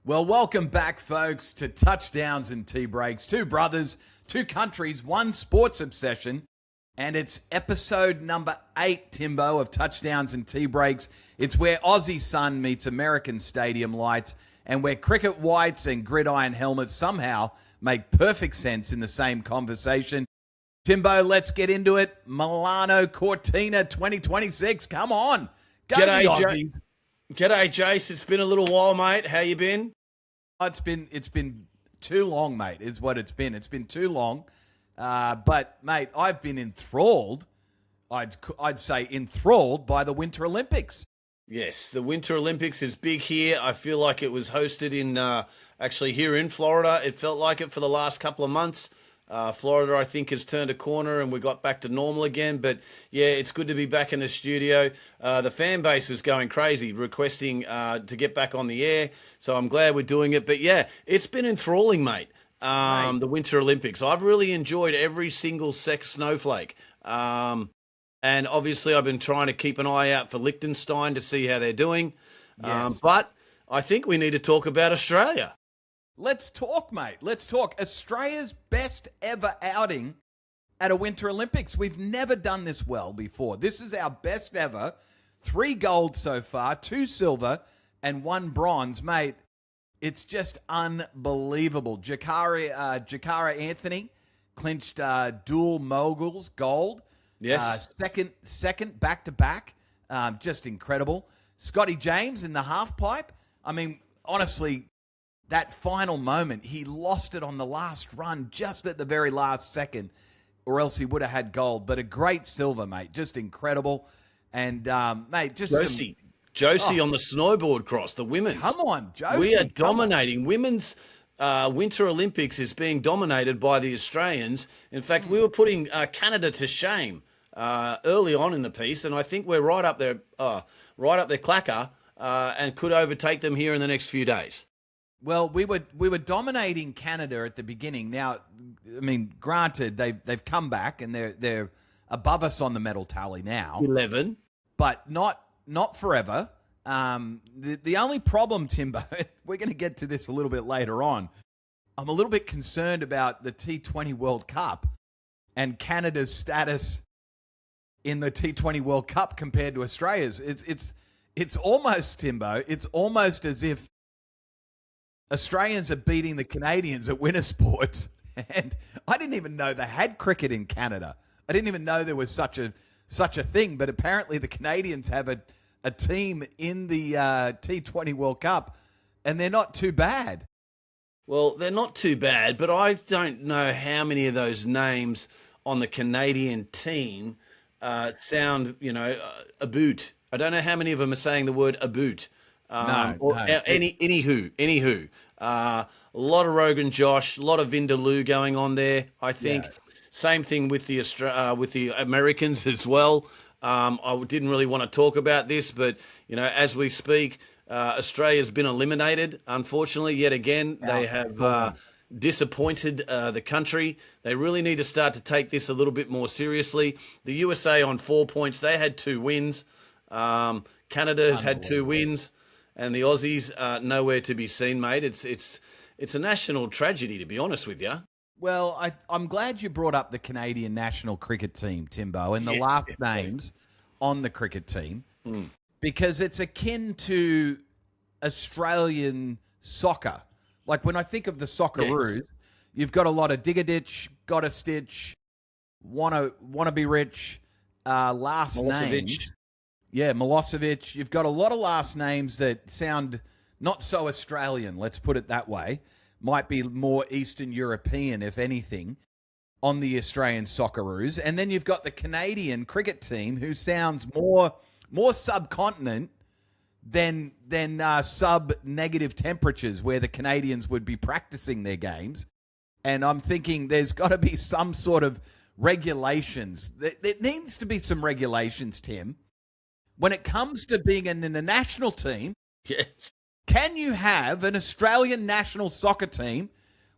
Well, welcome back, folks, to Touchdowns and Tea Breaks. Two brothers, two countries, one sports obsession. And it's episode number 8, Timbo, of Touchdowns and Tea Breaks. It's where Aussie sun meets American stadium lights and where cricket whites and gridiron helmets somehow make perfect sense in the same conversation. Timbo, let's get into it. Milano Cortina 2026. Come on. Go G'day, the Aussies. G'day, Jace. It's been a little while, mate. How you been? It's been too long, mate, is what it's been. It's been too long. But, mate, I've been enthralled. I'd say enthralled by the Winter Olympics. Yes, the Winter Olympics is big here. I feel like it was hosted in actually here in Florida. It felt like it for the last couple of months. Florida, I think, has turned a corner and we got back to normal again. But, yeah, it's good to be back in the studio. The fan base is going crazy, requesting to get back on the air. So I'm glad we're doing it. But, yeah, it's been enthralling, mate, the Winter Olympics. I've really enjoyed every single snowflake. And, obviously, I've been trying to keep an eye out for Liechtenstein to see how they're doing. Yes. But I think we need to talk about Australia. Let's talk, mate. Let's talk. Australia's best ever outing at a Winter Olympics. We've never done this well before. This is our best ever. 3 gold so far, 2 silver, and 1 bronze. Mate, it's just unbelievable. Jakara Anthony clinched dual moguls gold. Yes. Second back-to-back. Just incredible. Scotty James in the half pipe. I mean, honestly, that final moment, he lost it on the last run just at the very last second, or else he would have had gold. But a great silver, mate. Just incredible. And, mate, just Josie on the snowboard cross, the women's. Come on, Josie. We are dominating. Women's Winter Olympics is being dominated by the Australians. In fact, we were putting Canada to shame early on in the piece, and I think we're right up there clacker, and could overtake them here in the next few days. Well, we were dominating Canada at the beginning. Now, I mean, granted, they've come back and they're above us on the medal tally now. 11, but not forever. The only problem, Timbo, we're going to get to this a little bit later on. I'm a little bit concerned about the T20 World Cup and Canada's status in the T20 World Cup compared to Australia's. It's almost, Timbo, it's almost as if Australians are beating the Canadians at winter sports. And I didn't even know they had cricket in Canada. I didn't even know there was such a thing. But apparently the Canadians have a team in the T20 World Cup, and they're not too bad. Well, they're not too bad, but I don't know how many of those names on the Canadian team sound, a boot. I don't know how many of them are saying the word a boot. Anywho, a lot of Rogan Josh, a lot of Vindaloo going on there. I think same thing with the Americans as well. I didn't really want to talk about this, but as we speak, Australia's been eliminated. Unfortunately, yet again, they have disappointed the country. They really need to start to take this a little bit more seriously. The USA on 4 points. They had 2 wins. Canada has had 2 wins. And the Aussies are nowhere to be seen, mate. It's a national tragedy, to be honest with you. Well, I'm glad you brought up the Canadian national cricket team, Timbo, and the last names on the cricket team, because it's akin to Australian soccer. Like when I think of the Socceroos, you've got a lot of Digaditch, Gotta Stitch, wanna be rich, last names. Yeah, Milosevic. You've got a lot of last names that sound not so Australian, let's put it that way. Might be more Eastern European, if anything, on the Australian Socceroos. And then you've got the Canadian cricket team, who sounds more subcontinent than sub-negative temperatures where the Canadians would be practicing their games. And I'm thinking there's got to be some sort of regulations. There needs to be some regulations, Tim. When it comes to being in the national team, can you have an Australian national soccer team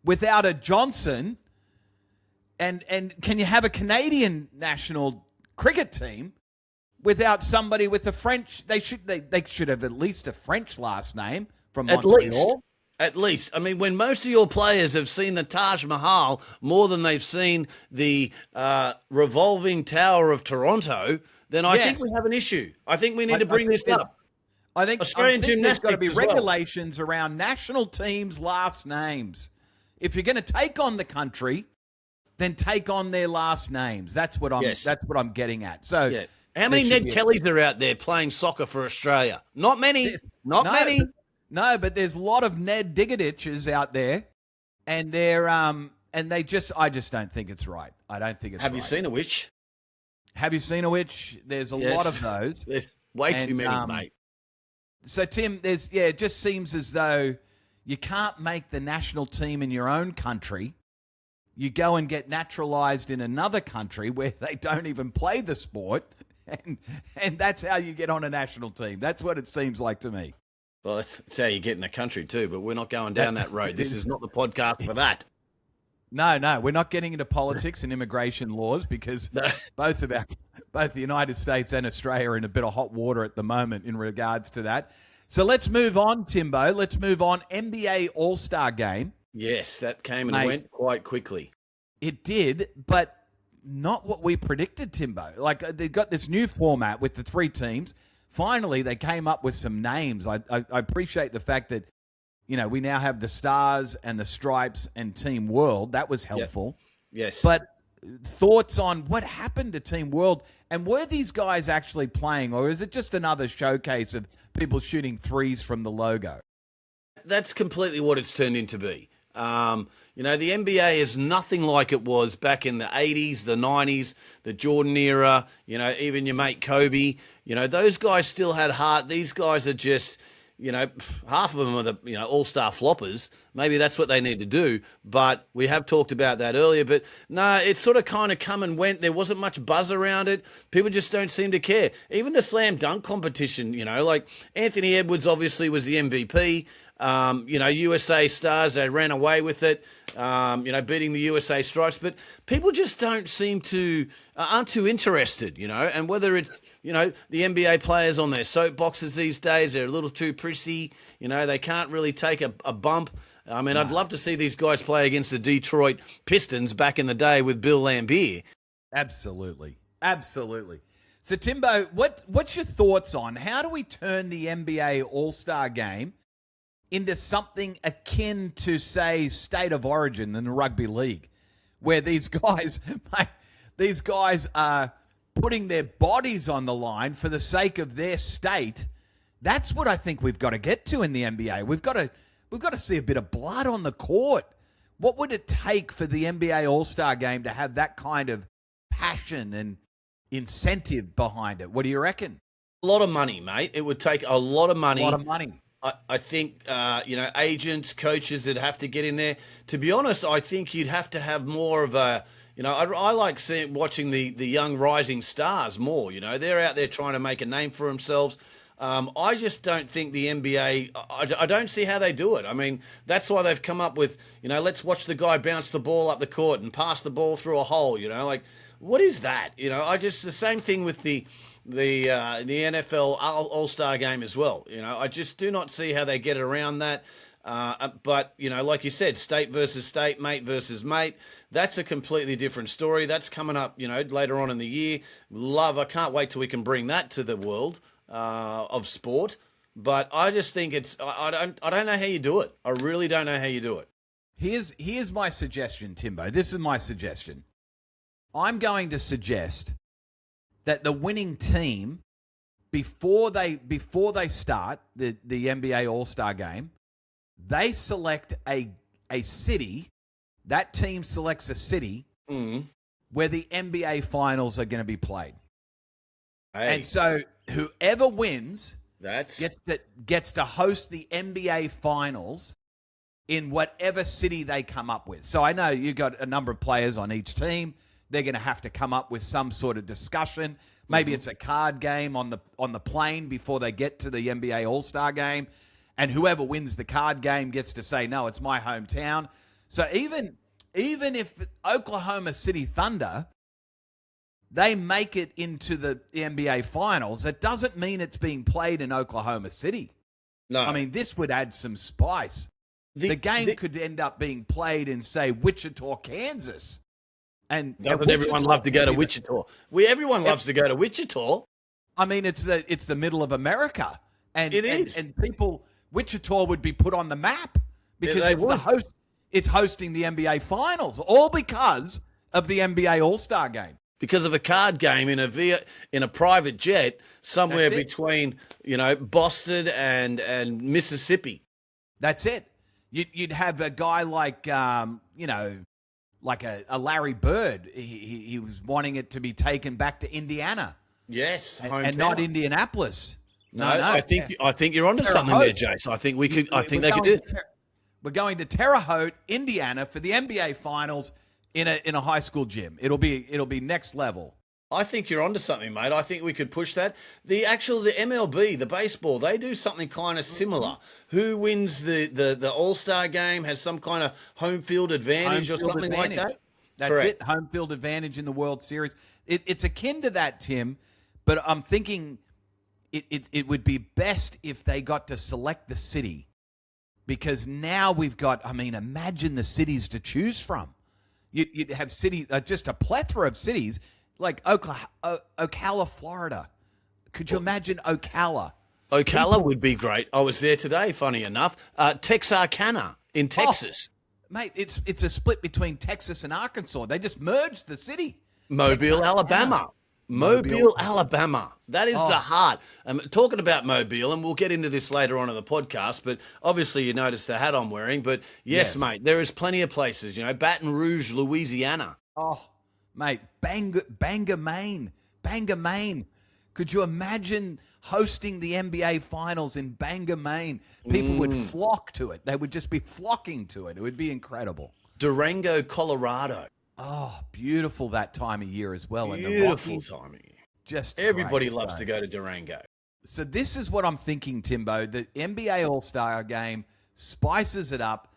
without a Johnson? And can you have a Canadian national cricket team without somebody with a French? They should have at least a French last name from Montreal. At least. I mean, when most of your players have seen the Taj Mahal more than they've seen the revolving Tower of Toronto, then I think we have an issue. I think we need to bring this up. I think Australian there's got to be gymnastics as well. regulations around national teams' last names. If you're going to take on the country, then take on their last names. That's what I'm getting at. So, yeah. How many Ned Kellys are out there playing soccer for Australia? Not many. Not many. No, but there's a lot of Ned Diggaditches out there, and they're I just don't think it's right. I don't think it's right. Have you seen a witch? Have you seen a witch? There's a lot of those. There's way too many, mate. So, Tim, it just seems as though you can't make the national team in your own country. You go and get naturalized in another country where they don't even play the sport, and that's how you get on a national team. That's what it seems like to me. Well, that's how you get in the country too, but we're not going down that road. This is not the podcast for that. No, we're not getting into politics and immigration laws because both the United States and Australia are in a bit of hot water at the moment in regards to that. So let's move on, Timbo. Let's move on. NBA All-Star Game. Yes, that came and went quite quickly. It did, but not what we predicted, Timbo. Like, they've got this new format with the 3 teams. Finally, they came up with some names. I appreciate the fact that, we now have the Stars and the Stripes and Team World. That was helpful. Yep. Yes. But thoughts on what happened to Team World, and were these guys actually playing, or is it just another showcase of people shooting threes from the logo? That's completely what it's turned into be. The NBA is nothing like it was back in the 80s, the 90s, the Jordan era, even your mate Kobe. Those guys still had heart. These guys are just, half of them are the, all-star floppers. Maybe that's what they need to do. But we have talked about that earlier. But no, it sort of kind of come and went. There wasn't much buzz around it. People just don't seem to care. Even the slam dunk competition, like Anthony Edwards obviously was the MVP. USA Stars, they ran away with it, beating the USA Stripes. But people just don't seem to, aren't too interested, and whether it's, the NBA players on their soapboxes these days, they're a little too prissy, they can't really take a bump. I mean, I'd love to see these guys play against the Detroit Pistons back in the day with Bill Laimbeer. Absolutely. So, Timbo, what's your thoughts on how do we turn the NBA All-Star Game into something akin to, say, State of Origin in the rugby league, where these guys are putting their bodies on the line for the sake of their state? That's what I think we've got to get to in the NBA. We've got to see a bit of blood on the court. What would it take for the NBA All-Star Game to have that kind of passion and incentive behind it? What do you reckon? A lot of money, mate. It would take a lot of money. A lot of money. I think, agents, coaches that have to get in there. To be honest, I think you'd have to have more of a, I like watching the young rising stars more. They're out there trying to make a name for themselves. I just don't think the NBA, I don't see how they do it. I mean, that's why they've come up with, let's watch the guy bounce the ball up the court and pass the ball through a hole, like, what is that? The same thing with the NFL All-Star Game as well. I just do not see how they get around that. But, like you said, state versus state, mate versus mate, that's a completely different story. That's coming up, later on in the year. I can't wait till we can bring that to the world of sport. But I just think I don't know how you do it. I really don't know how you do it. Here's my suggestion, Timbo. This is my suggestion. I'm going to suggest that the winning team, before they start the NBA All-Star Game, they select a city. That team selects a city where the NBA Finals are going to be played. Hey. And so whoever wins gets to host the NBA Finals in whatever city they come up with. So I know you've got a number of players on each team. They're going to have to come up with some sort of discussion. Maybe it's a card game on the plane before they get to the NBA All-Star Game, and whoever wins the card game gets to say, "No, it's my hometown." So even if Oklahoma City Thunder, they make it into the NBA Finals, it doesn't mean it's being played in Oklahoma City. No, I mean, this would add some spice The game could end up being played in, say, Wichita, Kansas. And doesn't everyone love to go to Wichita? Everyone loves to go to Wichita. I mean, it's the middle of America, and it is. And people, Wichita would be put on the map because it's hosting the NBA Finals, all because of the NBA All-Star Game. Because of a card game in a private jet somewhere between Boston and Mississippi. That's it. You'd have a guy like like a Larry Bird. He was wanting it to be taken back to Indiana. Yes, and not Indianapolis. No. I think you're onto something there, Jace. I think they could do it. We're going to Terre Haute, Indiana, for the NBA Finals in a high school gym. It'll be next level. I think you're onto something, mate. I think we could push that. The MLB, the baseball, they do something kind of similar. Who wins the All-Star game has some kind of home field advantage or something like that. That's correct. It. Home field advantage in the World Series. It's akin to that, Tim. But I'm thinking it would be best if they got to select the city, because now we've got. I mean, imagine the cities to choose from. You'd have cities, just a plethora of cities. Like Ocala, Florida. Could you imagine Ocala? Ocala would be great. I was there today, funny enough. Texarkana in Texas. Mate, it's a split between Texas and Arkansas. They just merged the city. Mobile, Alabama. Mobile, Alabama. That is the heart. Talking about Mobile, and we'll get into this later on in the podcast, but obviously you noticed the hat I'm wearing. But yes, mate, there is plenty of places. Baton Rouge, Louisiana. Oh, mate, Bangor, Maine. Bangor, Maine. Could you imagine hosting the NBA Finals in Bangor, Maine? People would flock to it. They would just be flocking to it. It would be incredible. Durango, Colorado. Oh, beautiful that time of year as well. Beautiful time of year. Just everybody loves to go to Durango. So this is what I'm thinking, Timbo. The NBA All-Star Game spices it up,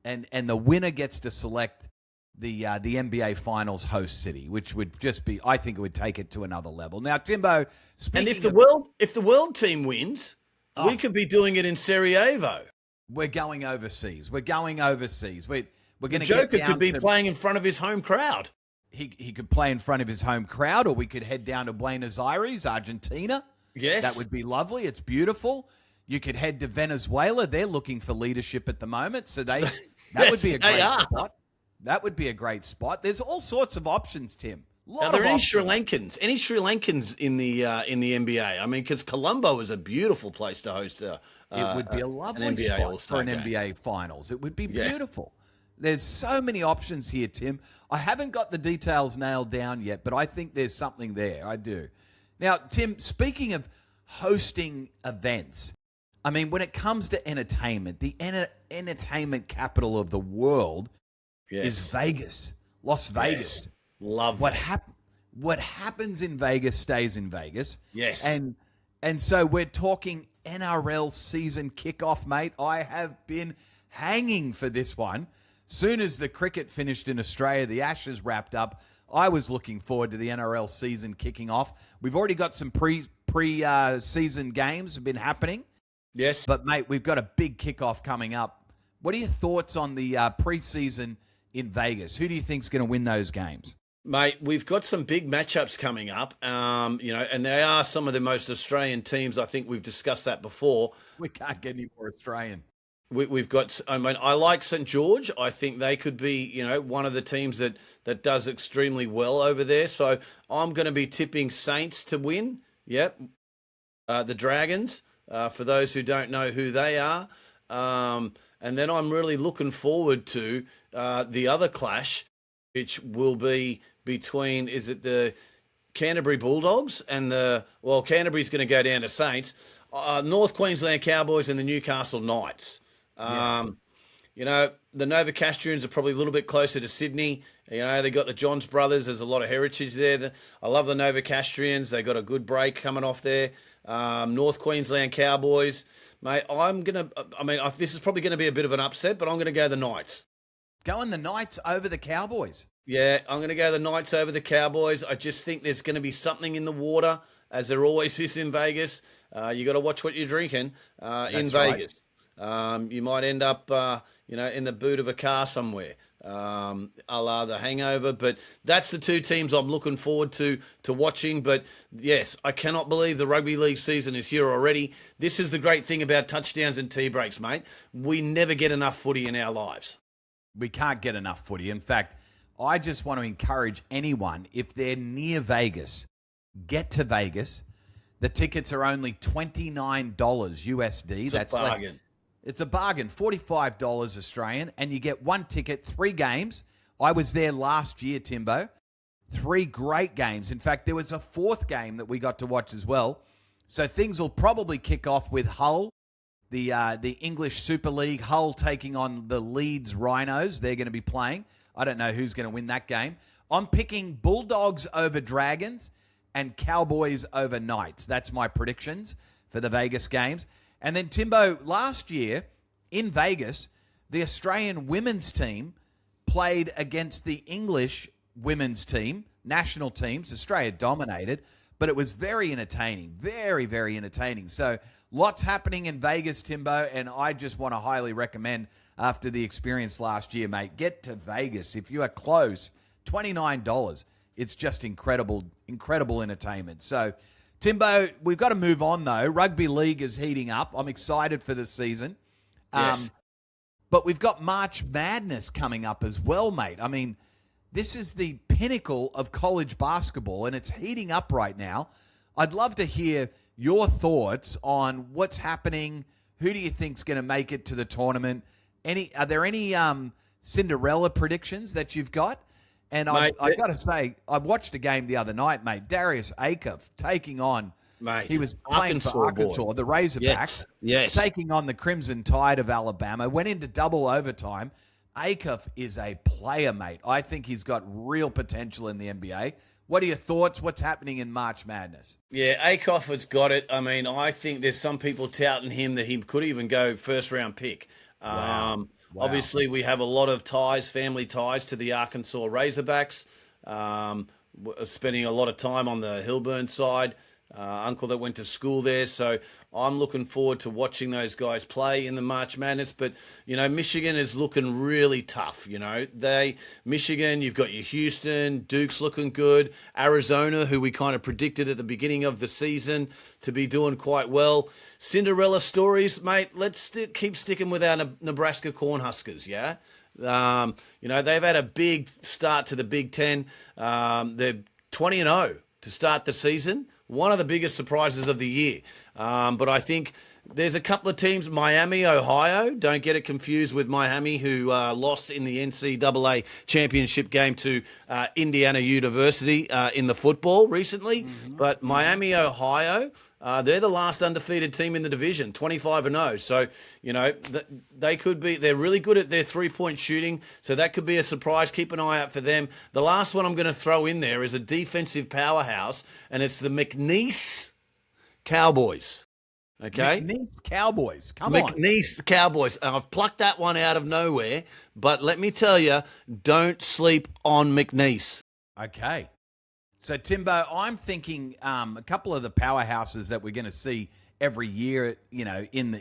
and the winner gets to select the NBA Finals host city, which would just be, I think it would take it to another level. Now, Timbo, and if the world team wins, we could be doing it in Sarajevo. We're going overseas. We're going overseas. We're going to Joker could be playing in front of his home crowd. He could play in front of his home crowd, or we could head down to Buenos Aires, Argentina. Yes. That would be lovely. It's beautiful. You could head to Venezuela. They're looking for leadership at the moment, so that would be a great spot. That would be a great spot. There's all sorts of options, Tim. Are there any Sri Lankans? Any Sri Lankans in the NBA? I mean, because Colombo is a beautiful place to host. It would be a lovely spot for an NBA Finals. It would be beautiful. There's so many options here, Tim. I haven't got the details nailed down yet, but I think there's something there. I do. Now, Tim, speaking of hosting events, I mean, when it comes to entertainment, the entertainment capital of the world is Vegas, Las Vegas. Yes. Love what happens in Vegas stays in Vegas. Yes. And so we're talking NRL season kickoff, mate. I have been hanging for this one. Soon as the cricket finished in Australia, the Ashes wrapped up, I was looking forward to the NRL season kicking off. We've already got some pre-season games have been happening. Yes. But, mate, we've got a big kickoff coming up. What are your thoughts on the pre-season in Vegas? Who do you think's going to win those games? Mate, we've got some big matchups coming up, and they are some of the most Australian teams. I think we've discussed that before. We can't get any more Australian. We've got, I mean, I like St. George. I think they could be, one of the teams that does extremely well over there. So I'm going to be tipping Saints to win. Yep. The Dragons, for those who don't know who they are. And then I'm really looking forward to the other clash, which will be between, is it the Canterbury Bulldogs and Canterbury's going to go down to Saints, North Queensland Cowboys and the Newcastle Knights. Yes. The Novocastrians are probably a little bit closer to Sydney. They got the Johns brothers. There's a lot of heritage there. I love the Novocastrians. They got a good break coming off there. North Queensland Cowboys, mate. This is probably going to be a bit of an upset, but I'm going to go the Knights. Going the Knights over the Cowboys. Yeah, I'm going to go the Knights over the Cowboys. I just think there's going to be something in the water, as there always is in Vegas. You got to watch what you're drinking in Vegas. You might end up, in the boot of a car somewhere, a la The Hangover. But that's the two teams I'm looking forward to watching. But yes, I cannot believe the rugby league season is here already. This is the great thing about touchdowns and tea breaks, mate. We never get enough footy in our lives. We can't get enough footy. In fact, I just want to encourage anyone, if they're near Vegas, get to Vegas. The tickets are only $29 USD. That's a bargain. It's a bargain, $45 Australian, and you get one ticket, 3 games. I was there last year, Timbo. 3 great games. In fact, there was a 4th game that we got to watch as well. So things will probably kick off with Hull, the English Super League. Hull taking on the Leeds Rhinos. They're going to be playing. I don't know who's going to win that game. I'm picking Bulldogs over Dragons and Cowboys over Knights. That's my predictions for the Vegas games. And then, Timbo, last year in Vegas, the Australian women's team played against the English women's team, national teams. Australia dominated, but it was very entertaining, very, very entertaining. So lots happening in Vegas, Timbo, and I just want to highly recommend, after the experience last year, mate, get to Vegas. If you are close, $29. It's just incredible, incredible entertainment. So, Timbo, we've got to move on, though. Rugby league is heating up. I'm excited for this season. Yes. But we've got March Madness coming up as well, mate. I mean, this is the pinnacle of college basketball, and it's heating up right now. I'd love to hear your thoughts on what's happening. Who do you think's going to make it to the tournament? Are there any Cinderella predictions that you've got? And I got to say, I watched a game the other night, mate. Darius Acuff taking on, he was playing for Arkansas, the Razorbacks, yes, taking on the Crimson Tide of Alabama, went into double overtime. Acuff is a player, mate. I think he's got real potential in the NBA. What are your thoughts? What's happening in March Madness? Yeah, Acuff has got it. I mean, I think there's some people touting him that he could even go first-round pick. Wow. Obviously, we have a lot of ties, family ties to the Arkansas Razorbacks. Spending a lot of time on the Hilburn side. Uncle that went to school there. So I'm looking forward to watching those guys play in the March Madness. But, Michigan is looking really tough. Michigan, you've got your Houston, Duke's looking good. Arizona, who we kind of predicted at the beginning of the season to be doing quite well. Cinderella stories, mate, let's keep sticking with our Nebraska Cornhuskers, yeah? They've had a big start to the Big Ten. They're 20-0 to start the season. One of the biggest surprises of the year. But I think there's a couple of teams, Miami, Ohio. Don't get it confused with Miami, who lost in the NCAA championship game to Indiana University in the football recently. Mm-hmm. But Miami, Ohio, they're the last undefeated team in the division, 25-0. So, they're really good at their three-point shooting. So that could be a surprise. Keep an eye out for them. The last one I'm going to throw in there is a defensive powerhouse, and it's the McNeese Cowboys. Okay? McNeese Cowboys. Come on. McNeese Cowboys. I've plucked that one out of nowhere, but let me tell you, don't sleep on McNeese. Okay. So, Timbo, I'm thinking a couple of the powerhouses that we're going to see every year, in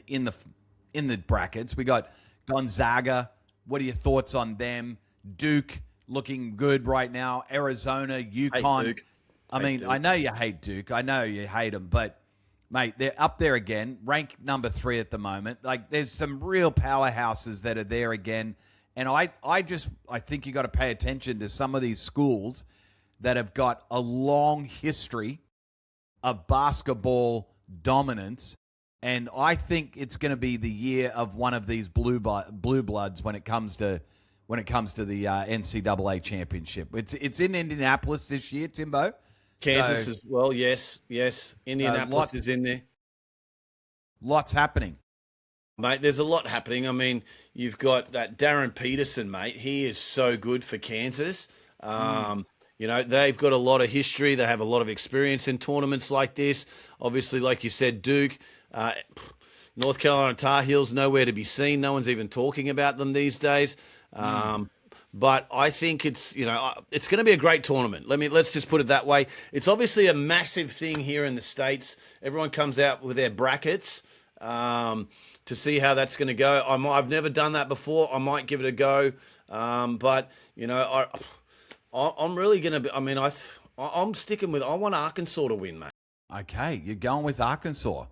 the brackets. We got Gonzaga. What are your thoughts on them? Duke looking good right now. Arizona, UConn. Duke. Duke. I know you hate Duke. I know you hate them, but mate, they're up there again, ranked number 3 at the moment. Like, there's some real powerhouses that are there again, and I think you got to pay attention to some of these schools that have got a long history of basketball dominance, and I think it's going to be the year of one of these blue bloods when it comes to the NCAA championship. It's in Indianapolis this year, Timbo. Kansas as well, yes. Indianapolis is in there. Lots happening. Mate, there's a lot happening. I mean, you've got that Darren Peterson, mate. He is so good for Kansas. They've got a lot of history. They have a lot of experience in tournaments like this. Obviously, like you said, Duke, North Carolina Tar Heels, nowhere to be seen. No one's even talking about them these days. But I think it's going to be a great tournament. Let's just put it that way. It's obviously a massive thing here in the States. Everyone comes out with their brackets. to see how that's going to go. I've never done that before. I might give it a go, but I'm really going to be. I mean, I'm sticking with. I want Arkansas to win, mate. Okay, you're going with Arkansas.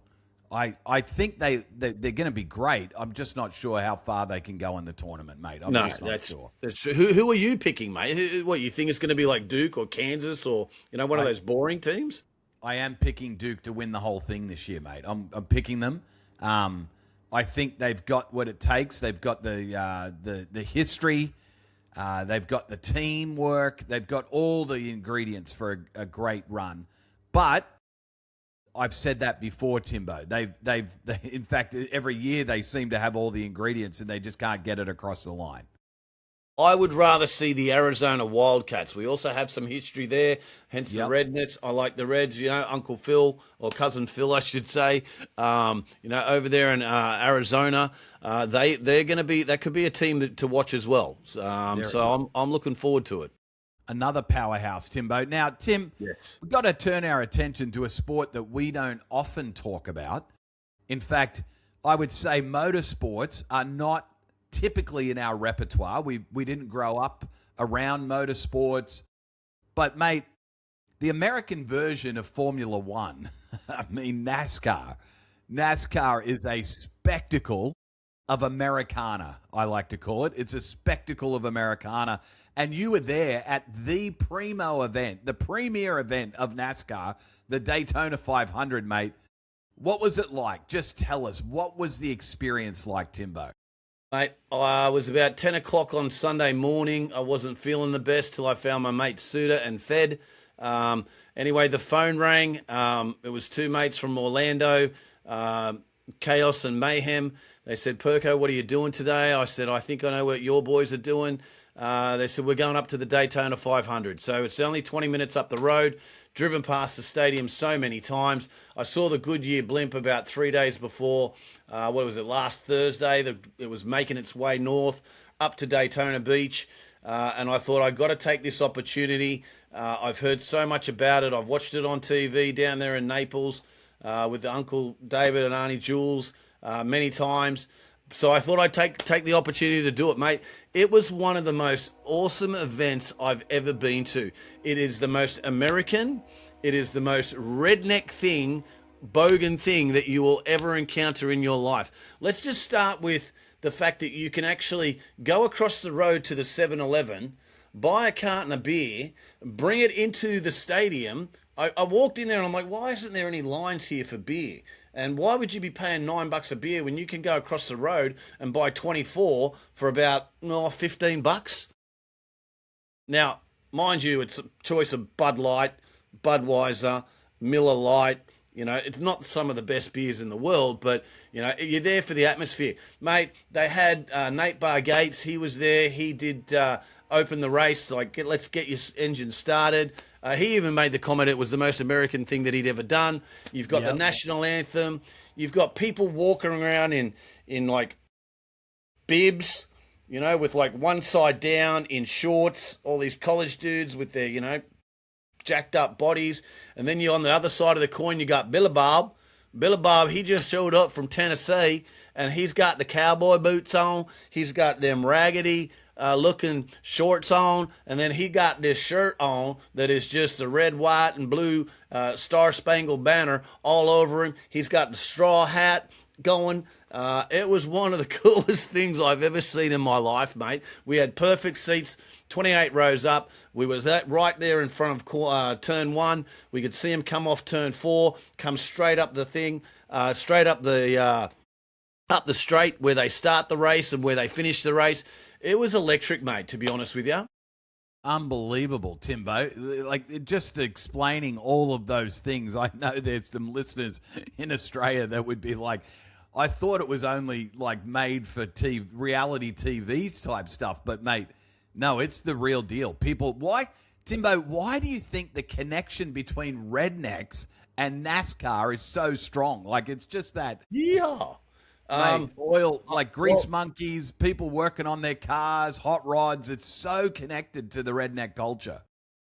I think they're going to be great. I'm just not sure how far they can go in the tournament, mate. I'm just not sure. That's true. Who are you picking, mate? What, you think it's going to be like Duke or Kansas or one of those boring teams? I am picking Duke to win the whole thing this year, mate. I'm picking them. I think they've got what it takes. They've got the history. They've got the teamwork. They've got all the ingredients for a great run. But I've said that before, Timbo. They've in fact, every year they seem to have all the ingredients and they just can't get it across the line. I would rather see the Arizona Wildcats. We also have some history there, hence the Rednets. I like the Reds, Uncle Phil, or Cousin Phil, I should say, over there in Arizona. They're going to be, that could be a team to watch as well. So I'm looking forward to it. Another powerhouse, Timbo. Now, Tim, yes, we've got to turn our attention to a sport that we don't often talk about. In fact, I would say motorsports are not typically in our repertoire. We didn't grow up around motorsports. But, mate, the American version of Formula One, I mean, NASCAR. NASCAR is a spectacle of Americana, I like to call it. It's a spectacle of Americana. And you were there at the primo event, the premier event of NASCAR, the Daytona 500, mate. What was it like? Just tell us. What was the experience like, Timbo? Mate, I was about 10 o'clock on Sunday morning. I wasn't feeling the best till I found my mate Suda and fed. Anyway, the phone rang. It was two mates from Orlando, Chaos and Mayhem. They said, Perko, what are you doing today? I said, I think I know what your boys are doing. They said, we're going up to the Daytona 500. So it's only 20 minutes up the road, driven past the stadium so many times. I saw the Goodyear blimp about 3 days before, last Thursday. It was making its way north up to Daytona Beach. And I thought, I got to take this opportunity. I've heard so much about it. I've watched it on TV down there in Naples with Uncle David and Auntie Jules many times. So I thought I'd take the opportunity to do it, mate. It was one of the most awesome events I've ever been to. It is the most American, it is the most redneck bogan thing that you will ever encounter in your life. Let's just start with the fact that you can actually go across the road to the 7-Eleven, buy a carton of beer, bring it into the stadium. I walked in there and I'm like, why isn't there any lines here for beer? And why would you be paying $9 a beer when you can go across the road and buy 24 for about $15? Now, mind you, it's a choice of Bud Light, Budweiser, Miller Lite. It's not some of the best beers in the world, but, you're there for the atmosphere. Mate, they had Nate Bar Gates. He was there. He did open the race, like, let's get your engine started. He even made the comment it was the most American thing that he'd ever done. You've got the national anthem. You've got people walking around in like bibs, with like one side down in shorts, all these college dudes with their, jacked up bodies. And then you're on the other side of the coin, you got Billabong. Billabong, he just showed up from Tennessee and he's got the cowboy boots on. He's got them raggedy looking shorts on, and then he got this shirt on that is just the red, white, and blue Star-Spangled Banner all over him. He's got the straw hat going. It was one of the coolest things I've ever seen in my life, mate. We had perfect seats, 28 rows up. We was right there in front of turn 1. We could see him come off turn 4, come straight up the thing, straight up the straight where they start the race and where they finish the race. It was electric, mate, to be honest with you. Unbelievable, Timbo. Like, just explaining all of those things, I know there's some listeners in Australia that would be like, I thought it was only, like, made for reality TV type stuff. But, mate, no, it's the real deal. Timbo, why do you think the connection between rednecks and NASCAR is so strong? Like, it's just that... Yeah. Oil, like grease monkeys, people working on their cars, hot rods. It's so connected to the redneck culture.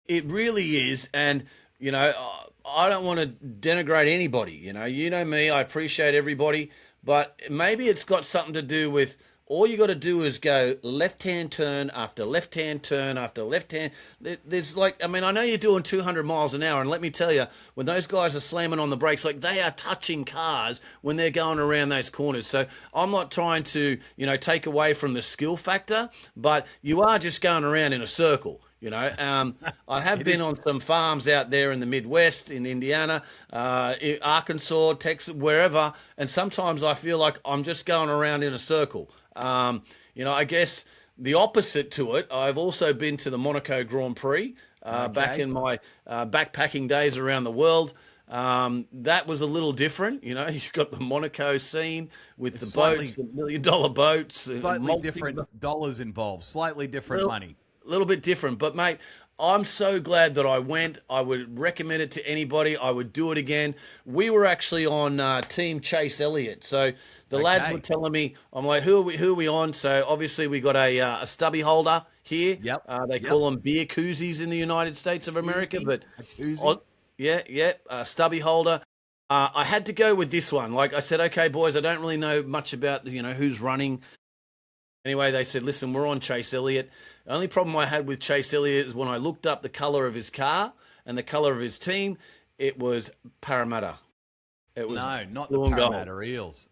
It really is. And, I don't want to denigrate anybody. You know me. I appreciate everybody. but maybe it's got something to do with all you got to do is go left-hand turn after left-hand turn after left-hand. There's like, I mean, I know you're doing 200 miles an hour, and let me tell you, when those guys are slamming on the brakes, like they are touching cars when they're going around those corners. So I'm not trying to, take away from the skill factor, but you are just going around in a circle. I have been on some farms out there in the Midwest, in Indiana, Arkansas, Texas, wherever, and sometimes I feel like I'm just going around in a circle. I guess the opposite to it, I've also been to the Monaco Grand Prix back in my backpacking days around the world. That was a little different. You've got the Monaco scene with the boats, the $1 million boats. Slightly different dollars involved, slightly different money. A little bit different, but mate, I'm so glad that I went. I would recommend it to anybody. I would do it again. We were actually on Team Chase Elliott, so the lads were telling me, I'm like, who are we on? So obviously we got a stubby holder here. Yep. They call them beer koozies in the United States of America, but stubby holder. I had to go with this one. Like I said, okay, boys, I don't really know much about who's running. Anyway, they said, listen, we're on Chase Elliott. The only problem I had with Chase Elliott is when I looked up the colour of his car and the colour of his team, it was Parramatta. It was not the Parramatta Eels.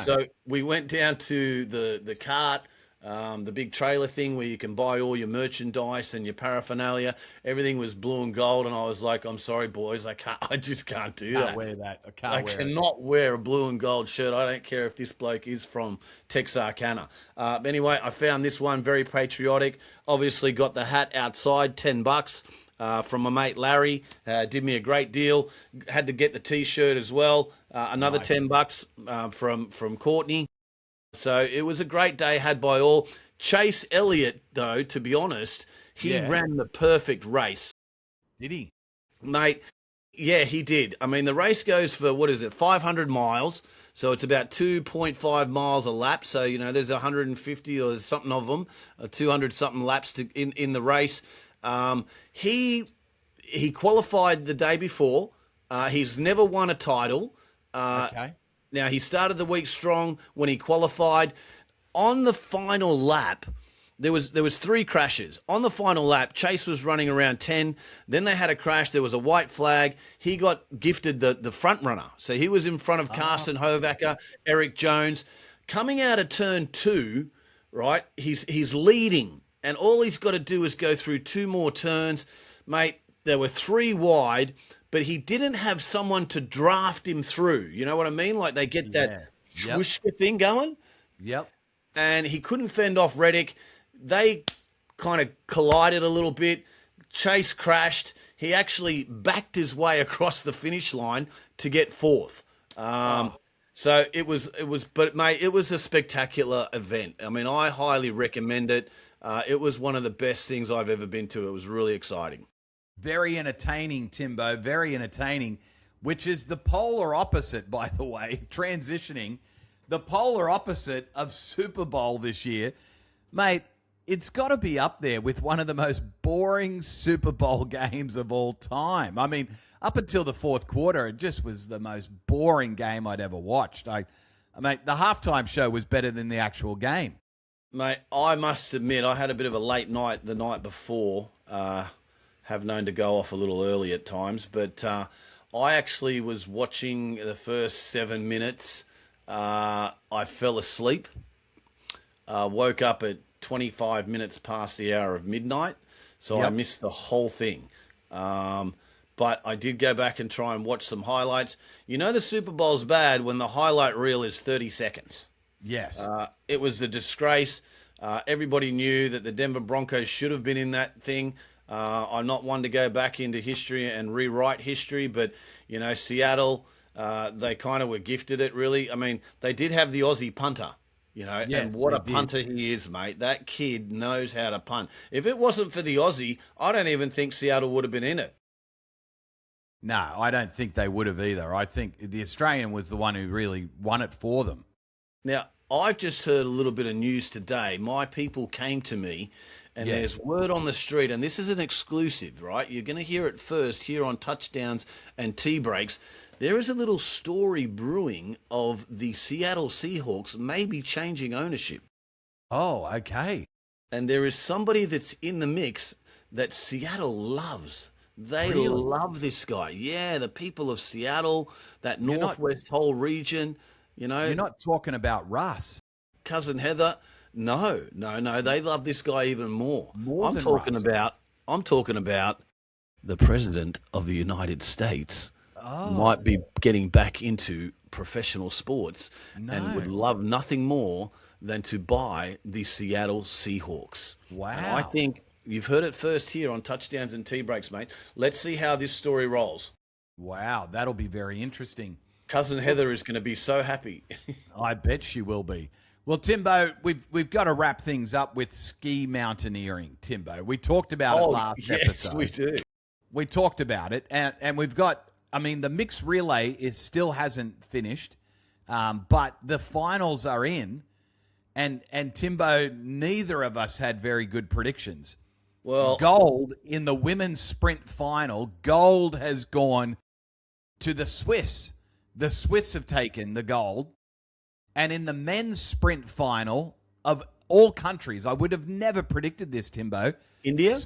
So we went down to the cart, the big trailer thing where you can buy all your merchandise and your paraphernalia. Everything was blue and gold, and I was like, I'm sorry, boys, I just can't do that. Wear that. I cannot wear a blue and gold shirt. I don't care if this bloke is from Texarkana. Anyway, I found this one very patriotic. Obviously got the hat outside, $10. From my mate Larry, did me a great deal. Had to get the T-shirt as well. Another $10 from Courtney. So it was a great day had by all. Chase Elliott, though, to be honest, he ran the perfect race. Did he, mate? Yeah, he did. I mean, the race goes for 500 miles. So it's about 2.5 miles a lap. So there's 150 or something of them, 200 something laps in the race. He qualified the day before. He's never won a title. Now, he started the week strong when he qualified. On the final lap, there was 3 crashes. On the final lap, Chase was running around 10. Then they had a crash. There was a white flag. He got gifted the front runner. So he was in front of Carson Hovacker, Eric Jones. Coming out of turn 2, right, he's leading. And all he's got to do is go through 2 more turns. Mate, there were 3 wide, but he didn't have someone to draft him through. You know what I mean? Like they get that swooshka thing going. Yep. And he couldn't fend off Reddick. They kind of collided a little bit. Chase crashed. He actually backed his way across the finish line to get 4th. So it was, but mate, it was a spectacular event. I mean, I highly recommend it. It was one of the best things I've ever been to. It was really exciting. Very entertaining, Timbo. Very entertaining, which is the polar opposite, by the way, transitioning. The polar opposite of Super Bowl this year. Mate, it's got to be up there with one of the most boring Super Bowl games of all time. I mean, up until the 4th quarter, it just was the most boring game I'd ever watched. I mean, the halftime show was better than the actual game. Mate, I must admit, I had a bit of a late night the night before. Have known to go off a little early at times, but I actually was watching the first 7 minutes. I fell asleep. Woke up at 25 minutes past the hour of midnight, so I missed the whole thing. But I did go back and try and watch some highlights. The Super Bowl's bad when the highlight reel is 30 seconds. Yes. It was a disgrace. Everybody knew that the Denver Broncos should have been in that thing. I'm not one to go back into history and rewrite history, but, Seattle, they kind of were gifted it, really. I mean, they did have the Aussie punter, yes, and what a punter he is, mate. That kid knows how to punt. If it wasn't for the Aussie, I don't even think Seattle would have been in it. No, I don't think they would have either. I think the Australian was the one who really won it for them. Now, I've just heard a little bit of news today. My people came to me, and there's word on the street, and this is an exclusive, right? You're going to hear it first here on Touchdowns and Tea Breaks. There is a little story brewing of the Seattle Seahawks maybe changing ownership. Oh, okay. And there is somebody that's in the mix that Seattle loves. They love this guy. Yeah, the people of Seattle, that northwest whole region, you know. You're not talking about Russ. Cousin Heather. No. They love this guy even more. I'm talking about the President of the United States might be getting back into professional sports and would love nothing more than to buy the Seattle Seahawks. Wow. And I think you've heard it first here on Touchdowns and Tea Breaks, mate. Let's see how this story rolls. Wow, that'll be very interesting. Cousin Heather is going to be so happy. I bet she will be. Well, Timbo, we've got to wrap things up with ski mountaineering, Timbo. We talked about it last episode. Yes, we do. We talked about it, and we've got, I mean, the mixed relay still hasn't finished, but the finals are in, and Timbo, neither of us had very good predictions. Well, gold in the women's sprint final, gold has gone to the Swiss. The Swiss have taken the gold. And in the men's sprint final of all countries, I would have never predicted this, Timbo. India?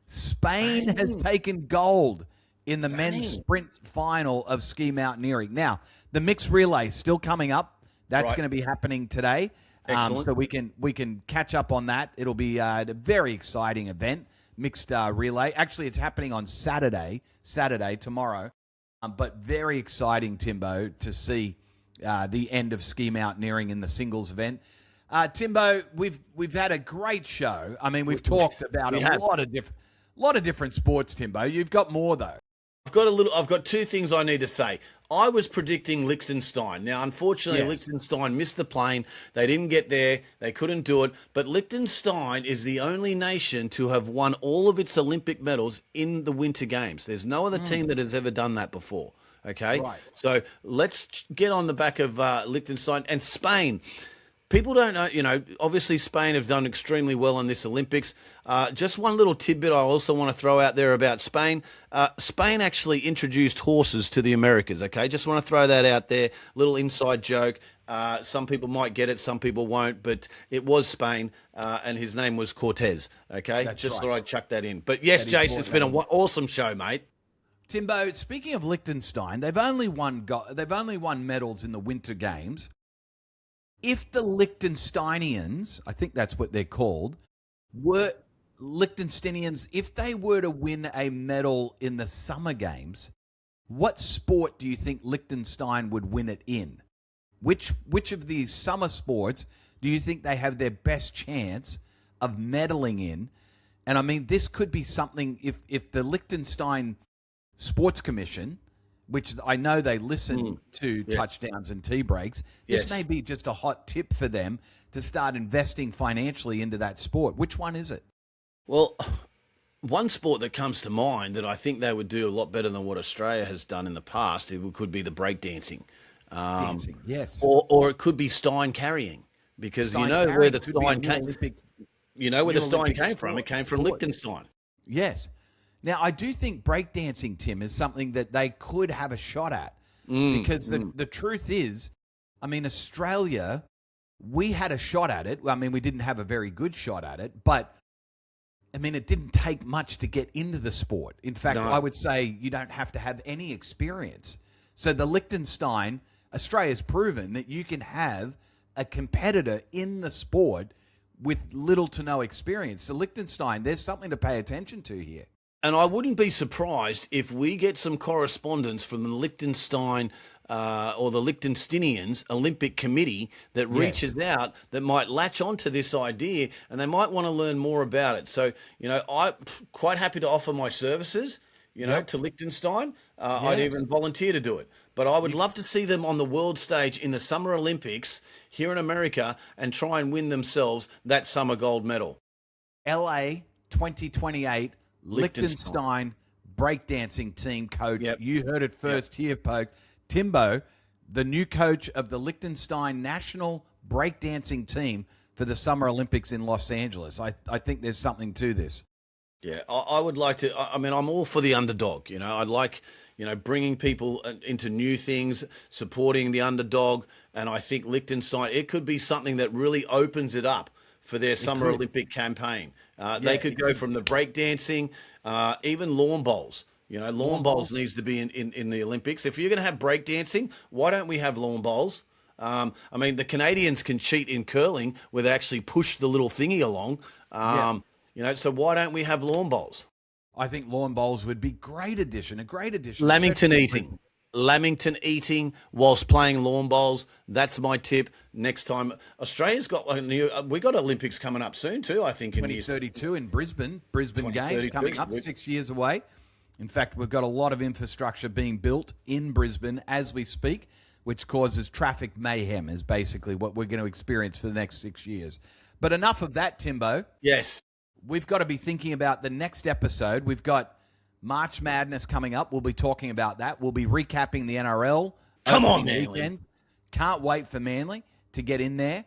Spain has taken gold in the men's sprint final of ski mountaineering. Now, the mixed relay is still coming up. That's going to be happening today. So we can catch up on that. It'll be a very exciting event, mixed relay. Actually, it's happening on Saturday, tomorrow. But very exciting, Timbo, to see the end of ski mountaineering in the singles event. Timbo, we've had a great show. I mean, we've talked about a lot of different sports, Timbo. You've got more though. I've got two things I need to say. I was predicting Liechtenstein. Now, unfortunately, Liechtenstein missed the plane. They didn't get there. They couldn't do it. But Liechtenstein is the only nation to have won all of its Olympic medals in the Winter Games. There's no other team that has ever done that before. Okay? Right. So let's get on the back of Liechtenstein and Spain. People don't know, obviously Spain have done extremely well in this Olympics. Just one little tidbit I also want to throw out there about Spain. Spain actually introduced horses to the Americas, okay? Just want to throw that out there. Little inside joke. Some people might get it, some people won't, but it was Spain, and his name was Cortez, okay? Thought I'd chuck that in. But yes, Jason, it's been an awesome show, mate. Timbo, speaking of Liechtenstein, they've only won medals in the Winter Games. If the Liechtensteinians, I think that's what they're called, were Liechtensteinians, if they were to win a medal in the Summer Games, what sport do you think Liechtenstein would win it in? Which of these summer sports do you think they have their best chance of medaling in? And I mean, this could be something, if the Liechtenstein Sports Commission, which I know they listen to Touchdowns and Tea Breaks, this may be just a hot tip for them to start investing financially into that sport. Which one is it? Well, one sport that comes to mind that I think they would do a lot better than what Australia has done in the past, it could be the breakdancing. Dancing, yes. Or it could be Stein carrying, because where the Stein came. Where the Stein came from. It came from Liechtenstein. Yes. Now, I do think breakdancing, Tim, is something that they could have a shot at, because the truth is, I mean, Australia, we had a shot at it. I mean, we didn't have a very good shot at it, but I mean, it didn't take much to get into the sport. In fact, I would say you don't have to have any experience. So the Liechtenstein, Australia's proven that you can have a competitor in the sport with little to no experience. So Liechtenstein, there's something to pay attention to here. And I wouldn't be surprised if we get some correspondence from the Liechtenstein or the Liechtensteinians Olympic Committee that reaches out, that might latch onto this idea, and they might want to learn more about it. So, I'm quite happy to offer my services, to Liechtenstein. I'd even volunteer to do it. But I would love to see them on the world stage in the Summer Olympics here in America and try and win themselves that summer gold medal. LA 2028. Liechtenstein breakdancing team coach. Yep. You heard it first here, folks. Timbo, the new coach of the Liechtenstein national breakdancing team for the Summer Olympics in Los Angeles. I think there's something to this. Yeah, I would like to. I mean, I'm all for the underdog. I'd like, bringing people into new things, supporting the underdog. And I think Liechtenstein, it could be something that really opens it up for their Summer Olympic campaign. They could go from the breakdancing, even lawn bowls. Lawn bowls needs to be in the Olympics. If you're going to have breakdancing, why don't we have lawn bowls? I mean, the Canadians can cheat in curling where they actually push the little thingy along. So why don't we have lawn bowls? I think lawn bowls would be a great addition. Lamington eating whilst playing lawn bowls. That's my tip. Next time, Australia's got we got Olympics coming up soon too. I think in 2032 in Brisbane Games coming up, 6 years away. In fact, we've got a lot of infrastructure being built in Brisbane as we speak, which causes traffic mayhem. Is basically what we're going to experience for the next 6 years. But enough of that, Timbo. Yes. We've got to be thinking about the next episode. We've got March Madness coming up. We'll be talking about that. We'll be recapping the NRL. Come on, Manly. Can't wait for Manly to get in there.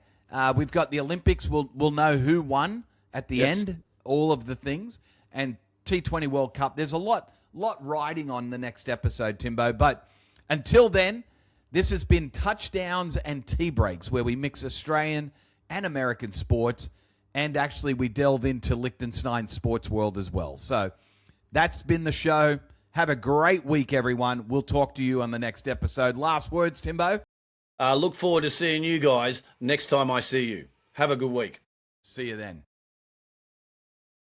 We've got the Olympics. We'll know who won at the end, all of the things. And T20 World Cup. There's a lot riding on the next episode, Timbo. But until then, this has been Touchdowns and Tea Breaks, where we mix Australian and American sports. And actually, we delve into Liechtenstein sports world as well. So that's been the show. Have a great week, everyone. We'll talk to you on the next episode. Last words, Timbo? Look forward to seeing you guys next time I see you. Have a good week. See you then.